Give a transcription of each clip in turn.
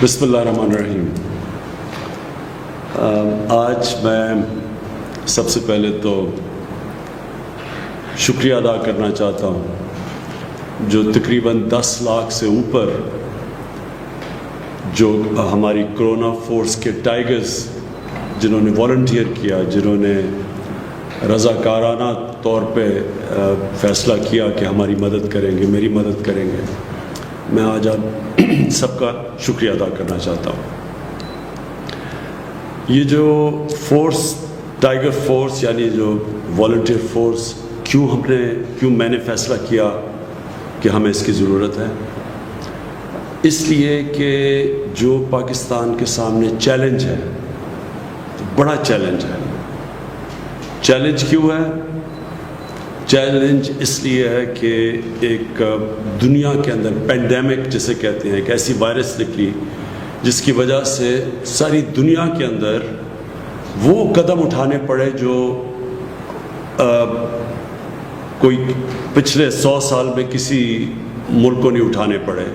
بسم اللہ الرحمن الرحیم۔ آج میں سب سے پہلے تو شکریہ ادا کرنا چاہتا ہوں جو تقریباً 10 لاکھ سے اوپر جو ہماری کرونا فورس کے ٹائیگرز جنہوں نے والنٹیئر کیا، جنہوں نے رضاکارانہ طور پہ فیصلہ کیا کہ ہماری مدد کریں گے، میری مدد کریں گے، میں آج آپ سب کا شکریہ ادا کرنا چاہتا ہوں۔ یہ جو فورس، ٹائیگر فورس یعنی جو والنٹیئر فورس، کیوں میں نے فیصلہ کیا کہ ہمیں اس کی ضرورت ہے؟ اس لیے کہ جو پاکستان کے سامنے چیلنج ہے، بڑا چیلنج ہے۔ چیلنج کیوں ہے؟ چیلنج اس لیے ہے کہ ایک دنیا کے اندر پینڈیمک جسے کہتے ہیں، ایک ایسی وائرس نکلی جس کی وجہ سے ساری دنیا کے اندر وہ قدم اٹھانے پڑے جو کوئی پچھلے 100 سال میں کسی ملک کو نہیں اٹھانے پڑے۔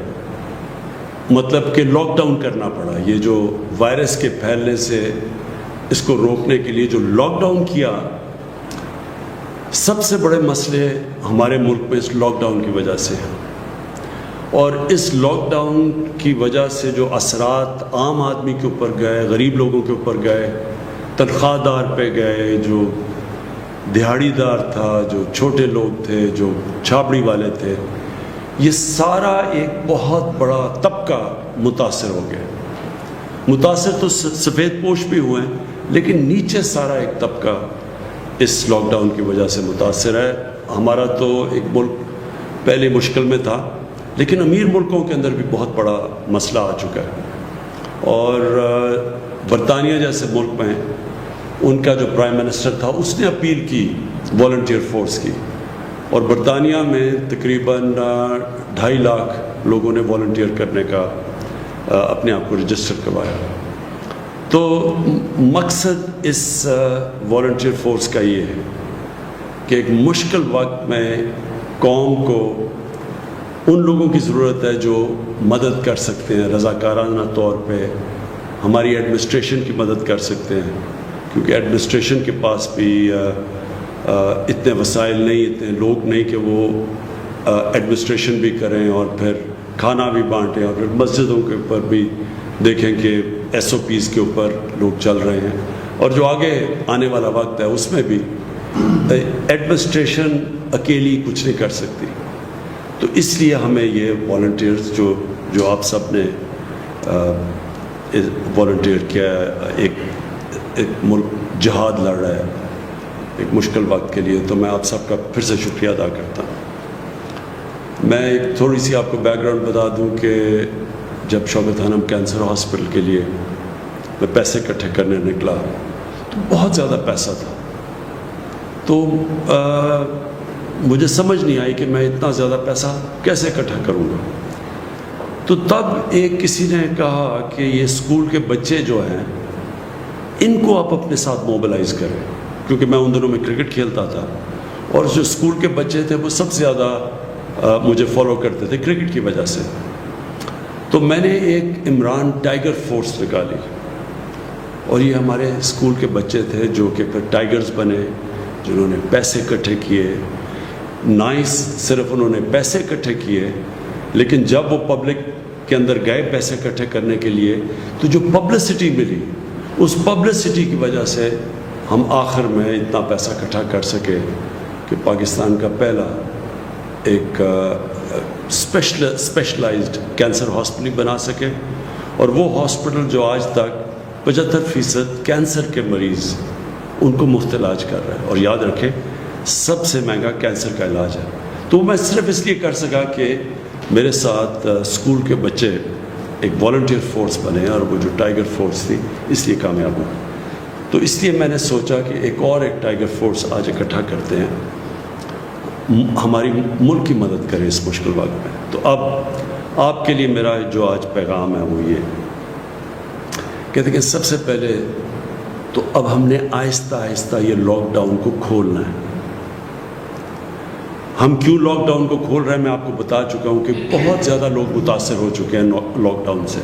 مطلب کہ لاک ڈاؤن کرنا پڑا۔ یہ جو وائرس کے پھیلنے سے اس کو روکنے کے لیے جو لاک ڈاؤن کیا، سب سے بڑے مسئلے ہمارے ملک میں اس لاک ڈاؤن کی وجہ سے ہیں، اور اس لاک ڈاؤن کی وجہ سے جو اثرات عام آدمی کے اوپر گئے، غریب لوگوں کے اوپر گئے، تنخواہ دار پہ گئے، جو دہاڑی دار تھا، جو چھوٹے لوگ تھے، جو چھاپڑی والے تھے، یہ سارا ایک بہت بڑا طبقہ متاثر ہو گیا۔ متاثر تو سفید پوش بھی ہوئے ہیں، لیکن نیچے سارا ایک طبقہ اس لاک ڈاؤن کی وجہ سے متاثر ہے۔ ہمارا تو ایک ملک پہلے مشکل میں تھا، لیکن امیر ملکوں کے اندر بھی بہت بڑا مسئلہ آ چکا ہے، اور برطانیہ جیسے ملک میں ان کا جو پرائم منسٹر تھا اس نے اپیل کی والنٹیئر فورس کی، اور برطانیہ میں تقریباً 2.5 لاکھ لوگوں نے والنٹیئر کرنے کا اپنے آپ کو رجسٹر کروایا۔ تو مقصد اس والنٹیئر فورس کا یہ ہے کہ ایک مشکل وقت میں قوم کو ان لوگوں کی ضرورت ہے جو مدد کر سکتے ہیں، رضاکارانہ طور پہ ہماری ایڈمنسٹریشن کی مدد کر سکتے ہیں، کیونکہ ایڈمنسٹریشن کے پاس بھی اتنے وسائل نہیں، اتنے لوگ نہیں کہ وہ ایڈمنسٹریشن بھی کریں اور پھر کھانا بھی بانٹیں، اور پھر مسجدوں کے اوپر بھی دیکھیں کہ SOPs کے اوپر لوگ چل رہے ہیں، اور جو آگے آنے والا وقت ہے اس میں بھی ایڈمنسٹریشن اکیلی کچھ نہیں کر سکتی۔ تو اس لیے ہمیں یہ والنٹیئرز جو آپ سب نے والنٹیئر کیا ہے، ایک ملک جہاد لڑ رہا ہے ایک مشکل وقت کے لیے، تو میں آپ سب کا پھر سے شکریہ ادا کرتا ہوں۔ میں ایک تھوڑی سی آپ کو بیک گراؤنڈ بتا دوں کہ جب شوکت خانم کینسر ہاسپٹل کے لیے میں پیسے اکٹھے کرنے نکلا تو بہت زیادہ پیسہ تھا، تو مجھے سمجھ نہیں آئی کہ میں اتنا زیادہ پیسہ کیسے اکٹھا کروں گا۔ تو تب ایک کسی نے کہا کہ یہ اسکول کے بچے جو ہیں ان کو آپ اپنے ساتھ موبلائز کریں، کیونکہ میں ان دنوں میں کرکٹ کھیلتا تھا، اور جو اسکول کے بچے تھے وہ سب سے زیادہ مجھے فالو کرتے تھے کرکٹ کی وجہ سے۔ تو میں نے ایک عمران ٹائیگر فورس نکالی، اور یہ ہمارے اسکول کے بچے تھے جو کہ پھر ٹائیگرز بنے، جنہوں نے پیسے اکٹھے کیے۔ صرف انہوں نے پیسے اکٹھے کیے، لیکن جب وہ پبلک کے اندر گئے پیسے اکٹھے کرنے کے لیے، تو جو پبلسٹی ملی، اس پبلسٹی کی وجہ سے ہم آخر میں اتنا پیسہ اکٹھا کر سکے کہ پاکستان کا پہلا ایک اسپیشلائزڈ کینسر ہاسپٹل بنا سکے، اور وہ ہاسپٹل جو آج تک 75% کینسر کے مریض ان کو مفت علاج کر رہا ہے، اور یاد رکھیں سب سے مہنگا کینسر کا علاج ہے۔ تو میں صرف اس لیے کر سکا کہ میرے ساتھ اسکول کے بچے ایک والنٹیئر فورس بنے، اور وہ جو ٹائیگر فورس تھی اس لیے کامیاب ہوا۔ تو اس لیے میں نے سوچا کہ ایک ٹائیگر فورس آج اکٹھا کرتے ہیں، ہماری ملک کی مدد کریں اس مشکل وقت میں۔ تو اب آپ کے لیے میرا جو آج پیغام ہے وہ یہ کہتے ہیں کہ سب سے پہلے تو اب ہم نے آہستہ آہستہ یہ لاک ڈاؤن کو کھولنا ہے۔ ہم کیوں لاک ڈاؤن کو کھول رہے ہیں میں آپ کو بتا چکا ہوں کہ بہت زیادہ لوگ متاثر ہو چکے ہیں لاک ڈاؤن سے۔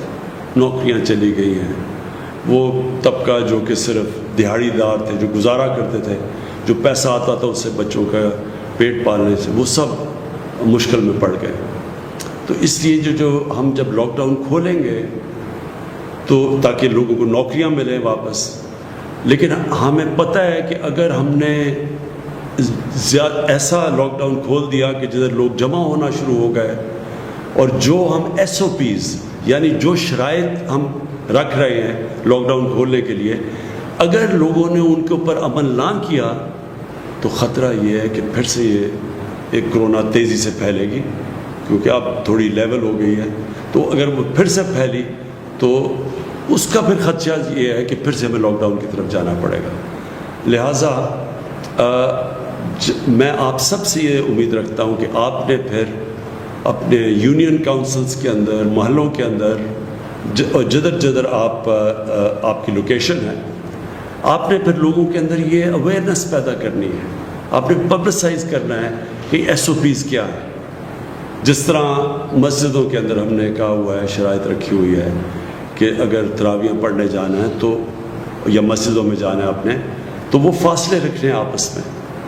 نوکریاں چلی گئی ہیں، وہ طبقہ جو کہ صرف دیہڑی دار تھے، جو گزارا کرتے تھے، جو پیسہ آتا تھا اس سے بچوں کا پیٹ پالنے سے، وہ سب مشکل میں پڑ گئے۔ تو اس لیے جو ہم جب لاک ڈاؤن کھولیں گے تو تاکہ لوگوں کو نوکریاں ملیں واپس، لیکن ہمیں پتہ ہے کہ اگر ہم نے ایسا لاک ڈاؤن کھول دیا کہ جدھر لوگ جمع ہونا شروع ہو گئے، اور جو ہم ایس او پیز یعنی جو شرائط ہم رکھ رہے ہیں لاک ڈاؤن کھولنے کے لیے، اگر لوگوں نے ان کے اوپر عمل نہ کیا تو خطرہ یہ ہے کہ پھر سے یہ ایک کرونا تیزی سے پھیلے گی، کیونکہ اب تھوڑی لیول ہو گئی ہے۔ تو اگر وہ پھر سے پھیلی تو اس کا پھر خدشہ یہ ہے کہ پھر سے ہمیں لاک ڈاؤن کی طرف جانا پڑے گا۔ لہٰذا میں آپ سب سے یہ امید رکھتا ہوں کہ آپ نے پھر اپنے یونین کاؤنسلز کے اندر، محلوں کے اندر، جدھر جدھر آپ کی لوکیشن ہے، آپ نے پھر لوگوں کے اندر یہ اویئرنیس پیدا کرنی ہے، آپ نے پبلسائز کرنا ہے کہ ایس او پیز کیا ہے۔ جس طرح مسجدوں کے اندر ہم نے کہا ہوا ہے، شرائط رکھی ہوئی ہے کہ اگر تراویح پڑھنے جانا ہے تو یا مسجدوں میں جانا ہے آپ نے تو وہ فاصلے رکھنے ہیں آپس میں،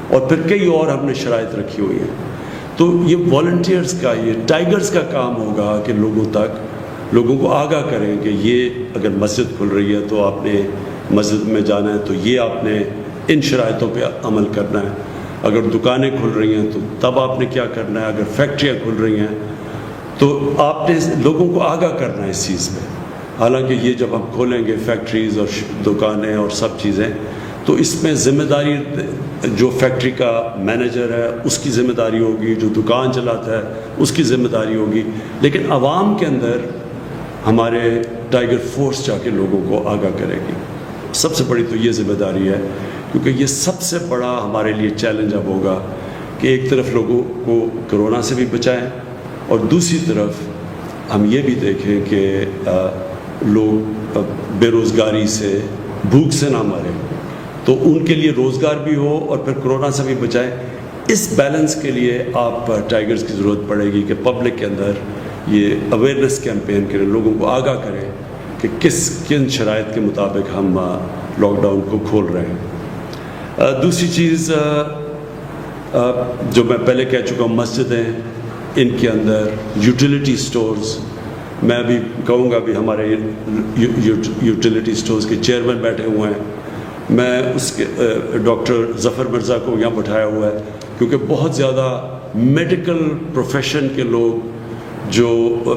اور پھر کئی اور ہم نے شرائط رکھی ہوئی ہیں۔ تو یہ والنٹیئرز کا، یہ ٹائیگرز کا کام ہوگا کہ لوگوں کو آگاہ کریں کہ یہ اگر مسجد کھل رہی ہے تو آپ نے مسجد میں جانا ہے تو یہ آپ نے ان شرائطوں پہ عمل کرنا ہے، اگر دکانیں کھل رہی ہیں تو تب آپ نے کیا کرنا ہے، اگر فیکٹریاں کھل رہی ہیں تو آپ نے لوگوں کو آگاہ کرنا ہے اس چیز پہ۔ حالانکہ یہ جب ہم کھولیں گے فیکٹریز اور دکانیں اور سب چیزیں، تو اس میں ذمہ داری جو فیکٹری کا مینیجر ہے اس کی ذمہ داری ہوگی، جو دکان چلاتا ہے اس کی ذمہ داری ہوگی، لیکن عوام کے اندر ہمارے ٹائیگر فورس جا کے لوگوں کو آگاہ کرے گی۔ سب سے بڑی تو یہ ذمہ داری ہے، کیونکہ یہ سب سے بڑا ہمارے لیے چیلنج اب ہوگا کہ ایک طرف لوگوں کو کرونا سے بھی بچائیں، اور دوسری طرف ہم یہ بھی دیکھیں کہ لوگ بے روزگاری سے، بھوک سے نہ مریں، تو ان کے لیے روزگار بھی ہو اور پھر کرونا سے بھی بچائیں۔ اس بیلنس کے لیے آپ ٹائیگرز کی ضرورت پڑے گی کہ پبلک کے اندر یہ اویئرنیس کیمپین کریں، لوگوں کو آگاہ کریں کہ کن شرائط کے مطابق ہم لاک ڈاؤن کو کھول رہے ہیں۔ دوسری چیز جو میں پہلے کہہ چکا ہوں، مسجدیں، ان کے اندر یوٹیلیٹی سٹورز، میں ابھی کہوں گا بھی ہمارے یوٹیلیٹی سٹورز کے چیئرمین بیٹھے ہوئے ہیں، میں اس کے ڈاکٹر ظفر مرزا کو یہاں بٹھایا ہوا ہے، کیونکہ بہت زیادہ میڈیکل پروفیشن کے لوگ جو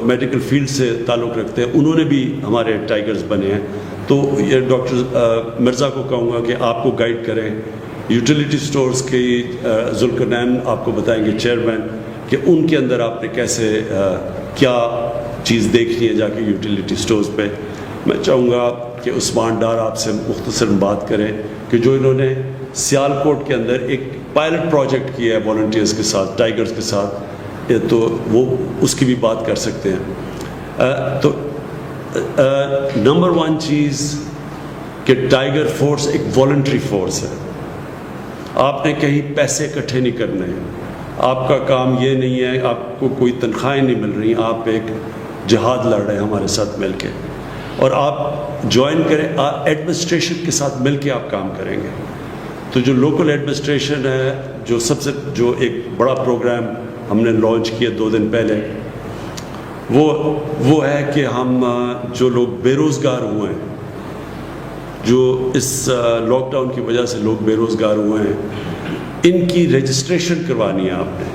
میڈیکل فیلڈ سے تعلق رکھتے ہیں، انہوں نے بھی ہمارے ٹائیگرز بنے ہیں۔ تو یہ ڈاکٹر مرزا کو کہوں گا کہ آپ کو گائیڈ کریں، یوٹیلیٹی سٹورز کی ذوالقرنین آپ کو بتائیں گے چیئرمین، کہ ان کے اندر آپ نے کیسے کیا چیز دیکھنی ہے جا کے یوٹیلیٹی سٹورز پہ۔ میں چاہوں گا کہ عثمان ڈار آپ سے مختصر بات کریں کہ جو انہوں نے سیالکوٹ کے اندر ایک پائلٹ پروجیکٹ کیا ہے والنٹیئرز کے ساتھ، ٹائیگرز کے ساتھ، تو وہ اس کی بھی بات کر سکتے ہیں۔ تو نمبر 1 چیز کہ ٹائیگر فورس ایک والنٹری فورس ہے، آپ نے کہیں پیسے اکٹھے نہیں کرنے ہیں، آپ کا کام یہ نہیں ہے، آپ کو کوئی تنخواہیں نہیں مل رہی، آپ ایک جہاد لڑ رہے ہیں ہمارے ساتھ مل کے، اور آپ جوائن کریں، ایڈمنسٹریشن کے ساتھ مل کے آپ کام کریں گے۔ تو جو لوکل ایڈمنسٹریشن ہے، جو ایک بڑا پروگرام ہم نے لانچ کیا 2 دن پہلے، وہ ہے کہ ہم جو لوگ بے روزگار ہوئے ہیں، جو اس لاک ڈاؤن کی وجہ سے لوگ بے روزگار ہوئے ہیں، ان کی رجسٹریشن کروانی ہے آپ نے۔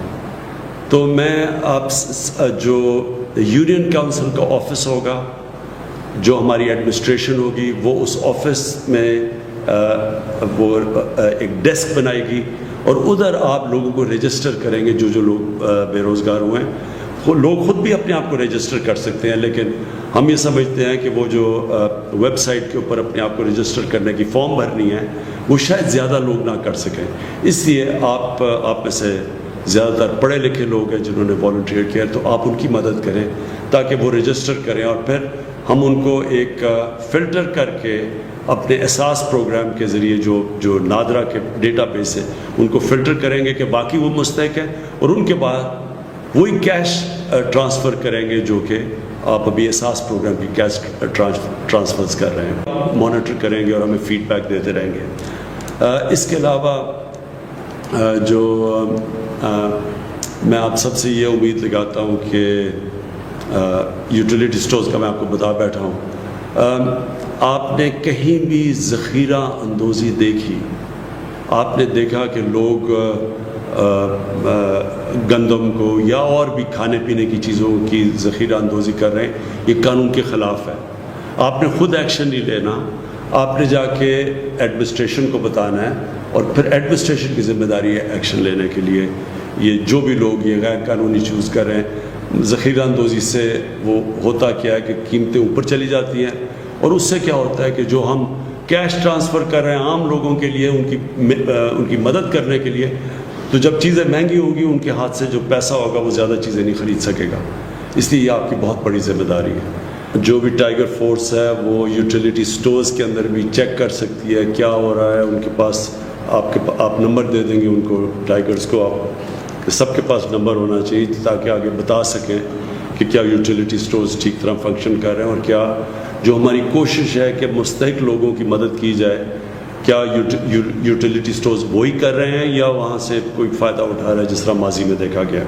تو میں آپ جو یونین کاؤنسل کا آفس ہوگا، جو ہماری ایڈمنسٹریشن ہوگی، وہ اس آفس میں وہ ایک ڈیسک بنائے گی، اور ادھر آپ لوگوں کو رجسٹر کریں گے، جو لوگ بے روزگار ہوئے ہیں۔ لوگ خود بھی اپنے آپ کو رجسٹر کر سکتے ہیں، لیکن ہم یہ سمجھتے ہیں کہ وہ جو ویب سائٹ کے اوپر اپنے آپ کو رجسٹر کرنے کی فارم بھرنی ہے، وہ شاید زیادہ لوگ نہ کر سکیں، اس لیے آپ میں سے زیادہ تر پڑھے لکھے لوگ ہیں جنہوں نے والنٹیئر کیا، تو آپ ان کی مدد کریں تاکہ وہ رجسٹر کریں، اور پھر ہم ان کو ایک فلٹر کر کے اپنے احساس پروگرام کے ذریعے جو نادرا کے ڈیٹا بیس ہے، ان کو فلٹر کریں گے کہ باقی وہ مستحق ہیں، اور ان کے بعد وہی کیش ٹرانسفر کریں گے جو کہ آپ ابھی احساس پروگرام کی کیش ٹرانسفرز کر رہے ہیں، مانیٹر کریں گے اور ہمیں فیڈ بیک دیتے رہیں گے۔ اس کے علاوہ جو میں آپ سب سے یہ امید لگاتا ہوں کہ یوٹیلیٹی سٹورز کا میں آپ کو بتا بیٹھا ہوں، آپ نے کہیں بھی ذخیرہ اندوزی دیکھی؟ آپ نے دیکھا کہ لوگ گندم کو یا اور بھی کھانے پینے کی چیزوں کی ذخیرہ اندوزی کر رہے ہیں؟ یہ قانون کے خلاف ہے۔ آپ نے خود ایکشن نہیں لینا، آپ نے جا کے ایڈمنسٹریشن کو بتانا ہے، اور پھر ایڈمنسٹریشن کی ذمہ داری ہے ایکشن لینے کے لیے۔ یہ جو بھی لوگ یہ غیر قانونی چوز کر رہے ہیں، ذخیرہ اندوزی سے وہ ہوتا کیا ہے کہ قیمتیں اوپر چلی جاتی ہیں، اور اس سے کیا ہوتا ہے کہ جو ہم کیش ٹرانسفر کر رہے ہیں عام لوگوں کے لیے ان کی مدد کرنے کے لیے، تو جب چیزیں مہنگی ہوں گی ان کے ہاتھ سے جو پیسہ ہوگا وہ زیادہ چیزیں نہیں خرید سکے گا۔ اس لیے یہ آپ کی بہت بڑی ذمہ داری ہے۔ جو بھی ٹائیگر فورس ہے وہ یوٹیلیٹی سٹورز کے اندر بھی چیک کر سکتی ہے کیا ہو رہا ہے۔ ان کے پاس آپ نمبر دے دیں گے ان کو، ٹائیگرز کو، آپ سب کے پاس نمبر ہونا چاہیے تاکہ آگے بتا سکیں کہ کیا یوٹیلیٹی سٹورز ٹھیک طرح فنکشن کر رہے ہیں، اور کیا جو ہماری کوشش ہے کہ مستحق لوگوں کی مدد کی جائے، کیا یوٹیلیٹی سٹورز وہی کر رہے ہیں یا وہاں سے کوئی فائدہ اٹھا رہا ہے جس طرح ماضی میں دیکھا گیا۔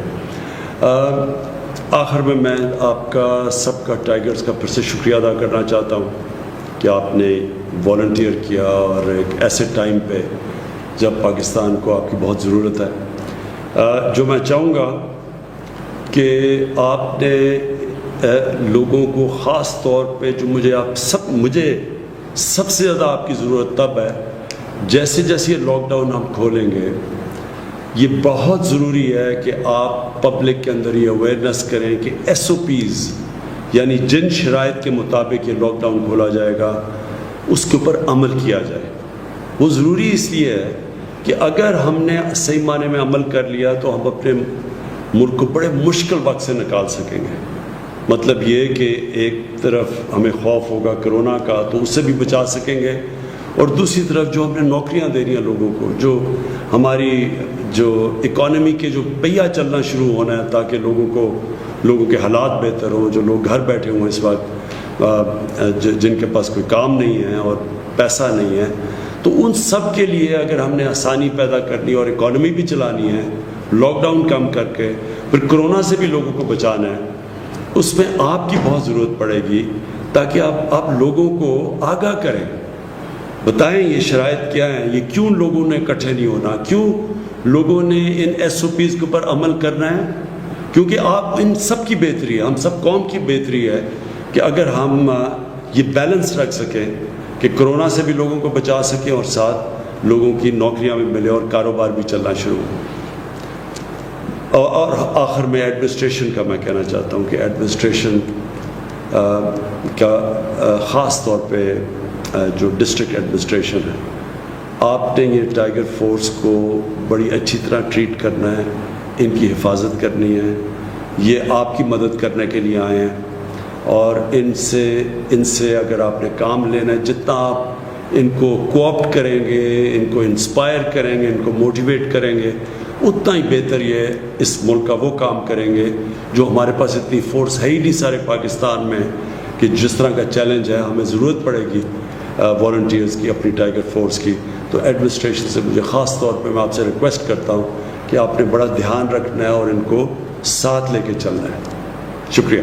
آخر میں آپ کا سب کا ٹائیگرز کا پھر سے شکریہ ادا کرنا چاہتا ہوں کہ آپ نے والنٹیئر کیا، اور ایک ایسے ٹائم پہ جب پاکستان کو آپ کی بہت ضرورت ہے۔ جو میں چاہوں گا کہ آپ نے لوگوں کو خاص طور پہ جو مجھے سب سے زیادہ آپ کی ضرورت تب ہے جیسے جیسے یہ لاک ڈاؤن ہم کھولیں گے، یہ بہت ضروری ہے کہ آپ پبلک کے اندر یہ اویئرنیس کریں کہ ایس او پیز، یعنی جن شرائط کے مطابق یہ لاک ڈاؤن کھولا جائے گا اس کے اوپر عمل کیا جائے۔ وہ ضروری اس لیے ہے کہ اگر ہم نے صحیح معنی میں عمل کر لیا تو ہم اپنے ملک کو بڑے مشکل وقت سے نکال سکیں گے۔ مطلب یہ کہ ایک طرف ہمیں خوف ہوگا کرونا کا تو اس سے بھی بچا سکیں گے، اور دوسری طرف جو ہم نے نوکریاں دینی ہیں لوگوں کو، جو ہماری جو اکانومی کے جو پہیہ چلنا شروع ہونا ہے تاکہ لوگوں کے حالات بہتر ہوں، جو لوگ گھر بیٹھے ہوں اس وقت، جن کے پاس کوئی کام نہیں ہے اور پیسہ نہیں ہے، تو ان سب کے لیے اگر ہم نے آسانی پیدا کرنی اور اکانومی بھی چلانی ہے، لاک ڈاؤن کم کر کے پھر کرونا سے بھی لوگوں کو بچانا ہے، اس میں آپ کی بہت ضرورت پڑے گی تاکہ آپ لوگوں کو آگاہ کریں، بتائیں یہ شرائط کیا ہیں، یہ کیوں لوگوں نے اکٹھے نہیں ہونا، کیوں لوگوں نے ان ایس او پیز کے اوپر عمل کرنا ہے، کیونکہ آپ ان سب کی بہتری ہے، ہم سب قوم کی بہتری ہے کہ اگر ہم یہ بیلنس رکھ سکیں کہ کرونا سے بھی لوگوں کو بچا سکیں اور ساتھ لوگوں کی نوکریاں بھی ملے اور کاروبار بھی چلنا شروع ہو۔ اور آخر میں ایڈمنسٹریشن کا میں کہنا چاہتا ہوں کہ ایڈمنسٹریشن کا خاص طور پہ جو ڈسٹرکٹ ایڈمنسٹریشن ہے، آپ نے یہ ٹائیگر فورس کو بڑی اچھی طرح ٹریٹ کرنا ہے، ان کی حفاظت کرنی ہے، یہ آپ کی مدد کرنے کے لیے آئے ہیں، اور ان سے اگر آپ نے کام لینا ہے، جتنا آپ ان کو کوآپٹ کریں گے، ان کو انسپائر کریں گے، ان کو موٹیویٹ کریں گے، اتنا ہی بہتر یہ اس ملک کا وہ کام کریں گے جو ہمارے پاس اتنی فورس ہے ہی نہیں سارے پاکستان میں کہ جس طرح کا چیلنج ہے ہمیں ضرورت پڑے گی والنٹیئرز کی، اپنی ٹائیگر فورس کی۔ تو ایڈمنسٹریشن سے مجھے خاص طور پہ میں آپ سے ریکویسٹ کرتا ہوں کہ آپ نے بڑا دھیان رکھنا ہے اور ان کو ساتھ لے کے چلنا ہے۔ شکریہ۔